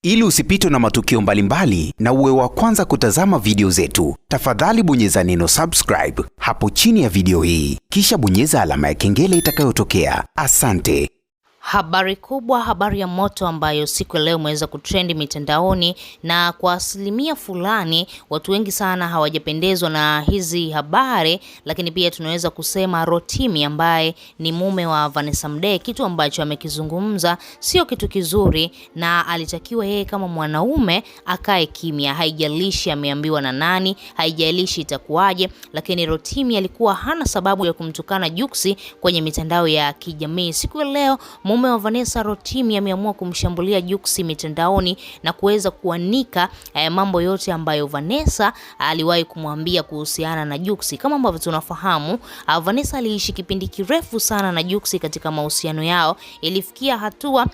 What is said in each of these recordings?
Ili usipitwe na matukio mbalimbali na uwe wa kwanza kutazama video zetu, tafadhali bonyeza neno subscribe hapo chini ya video hii, kisha bonyeza alama ya kengele itakayotokea. Asante. Habari kubwa, habari ya moto ambayo siku leo imeweza kutrend mitandaoni, na kwa asilimia fulani watu wengi sana hawajapendezwa na hizi habari, lakini pia tunaweza kusema Rotimi ambaye ni mume wa Vanessa Mdee, kitu ambacho amekizungumza sio kitu kizuri, na alitakiwa yeye kama mwanaume akae kimya, haijalishi ameambiwa na nani, haijalishi itakuwaje. Lakini Rotimi alikuwa hana sababu ya kumtukana Juksi kwenye mitandao ya kijamii. Siku leo mume wa Vanessa, Rotimi, ameamua kumshambulia Juksi mitandaoni na kuweza kuanika mambo yote ambayo Vanessa aliwahi kumwambia kuhusiana na Juksi. Kama ambavyo tunafahamu, Vanessa aliishi kipindi kirefu sana na Juksi katika mahusiano yao. Ilifikia hatua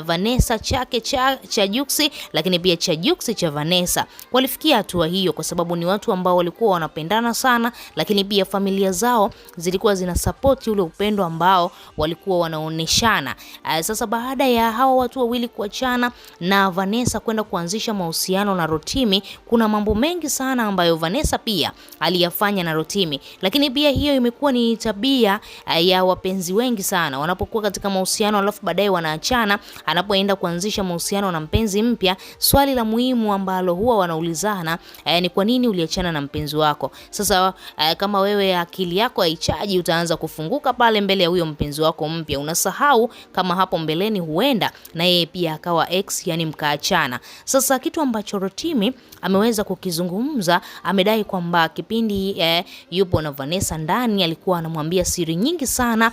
Vanessa chake cha Juksi, lakini pia cha Juksi cha Vanessa. Walifikia hatua hiyo kwa sababu ni watu ambao walikuwa wanapendana sana, lakini pia familia zao zilikuwa zina support ule upendo ambao walikuwa wanaoneshana. Sasa baada ya hao watu wawili kuachana na Vanessa kwenda kuanzisha mahusiano na Rotimi, kuna mambo mengi sana ambayo Vanessa pia aliyafanya na Rotimi. Lakini pia hiyo imekuwa ni tabia ya wapenzi wengi sana, wanapokuwa katika mahusiano alafu baadaye wanaachana. Anapoenda kuanzisha mahusiano na mpenzi mpya, swali la muhimu ambalo huwa wanaulizana ni kwa nini uliachana na mpenzi wako? Sasa kama wewe akili yako haichaji, utaanza kufunguka pale mbele ya huyo mpenzi wako mpya, unasahau kama hapo mbeleni huenda na yeye pia akawa ex, yani mkaachana. Sasa kitu ambacho Rotimi ameweza kukizungumza, amedai kwamba kipindi yupo na Vanessa ndani alikuwa anamwambia siri nyingi sana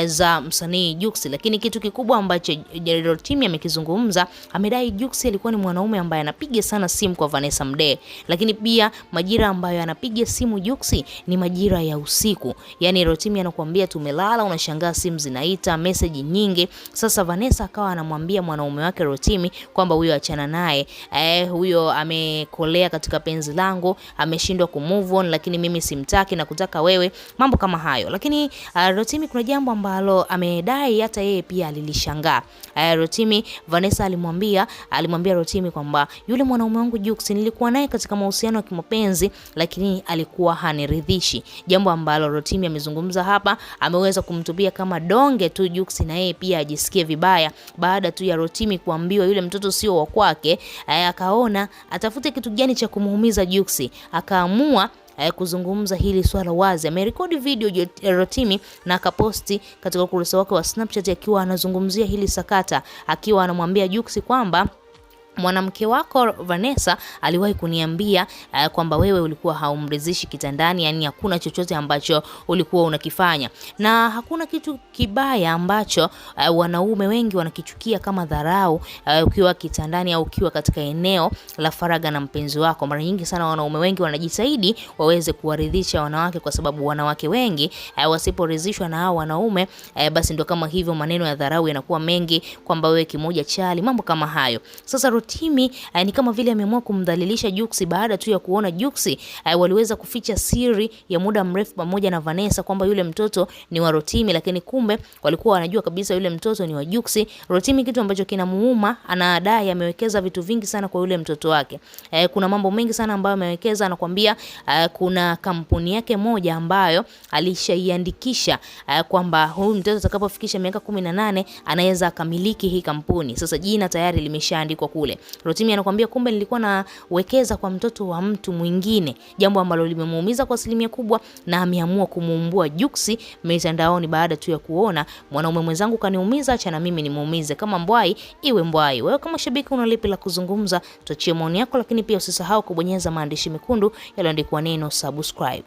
za msanii Juksi. Lakini kitu kikubwa ambacho Rotimi amekizungumza, amedai Juksi alikuwa ni mwanaume ambaye anapiga sana simu kwa Vanessa Mdee, lakini pia majira ambayo anapiga simu Juksi ni majira ya usiku. Yani Rotimi anakuambia tumelala, unashangaa simu zinaita, message nyingi. Sasa Vanessa akawa anamwambia mwanaume wake Rotimi kwamba huyo achana naye, huyo amekolea katika penzi langu, ameshindwa kumove on, lakini mimi simtaki na kutaka wewe, mambo kama hayo. Lakini Rotimi kuna jambo ambalo amedai hata yeye pia alilishangaa. Rotimi, Vanessa alimwambia Rotimi kwamba yule mwanaume wangu Juksi nilikuwa naye katika mahusiano ya kimapenzi, lakini alikuwa haniridhishi. Jambo ambalo Rotimi amezungumza hapa, ameweza kumtupia kama donge tu Juksi na yeye pia ajisikie vibaya baada tu ya Rotimi kuambiwa yule mtoto sio wa kwake. Akaona atafute kitu gani cha kumuumiza Juksi, akaamua kuzungumza hili swala wazi. Amerekodi video Rotimi na akaposti katika ukurasa wake wa Snapchat akiwa anazungumzia hili sakata, akiwa anamwambia Juksi kwamba mwanamke wako Vanessa aliwahi kuniambia kwamba wewe ulikuwa haumridhishi kitandani, yani hakuna chochote ambacho ulikuwa unakifanya, na hakuna kitu kibaya ambacho wanaume wengi wanakichukia kama dharau ukiwa kitandani au ukiwa katika eneo la faraga na mpenzi wako. Mara nyingi sana wanaume wengi wanajitahidi waweze kuwaridhisha wanawake, kwa sababu wanawake wengi wasiporidhishwa na hao wanaume basi ndio kama hivyo maneno ya dharau yanakuwa mengi, kwamba wewe kimoja chali, mambo kama hayo. Sasa Rotimi ni kama vile ameamua kumdhalilisha Juksi baada tu ya kuona Juksi waliweza kuficha siri ya muda mrefu pamoja na Vanessa kwamba yule mtoto ni wa Rotimi, lakini kumbe walikuwa wanajua kabisa yule mtoto ni wa Juksi. Rotimi kitu ambacho kinamuuma, anadai amewekeza vitu vingi sana kwa yule mtoto wake. Kuna mambo mengi sana ambayo amewekeza, anakuambia kuna kampuni yake moja ambayo alishaiandikisha kwamba huyu mtoto atakapofikisha miaka 18 anaweza akamiliki hii kampuni. Sasa jina tayari limeshaandikwa kule. Rotimi anakuambia kumbe nilikuwa nawekeza kwa mtoto wa mtu mwingine, jambo ambalo limemuumiza kwa asilimia kubwa, na ameamua kumuumbua Juksi mitandaoni baada tu ya kuona mwanaume mwenzangu kaniumiza, acha na mimi nimuumize. Kama mbwai iwe mbwai. Wewe kama shabiki una lipi la kuzungumza? Tuachie maoni yako, lakini pia usisahau kubonyeza maandishi mekundu yaliyoandikwa neno subscribe.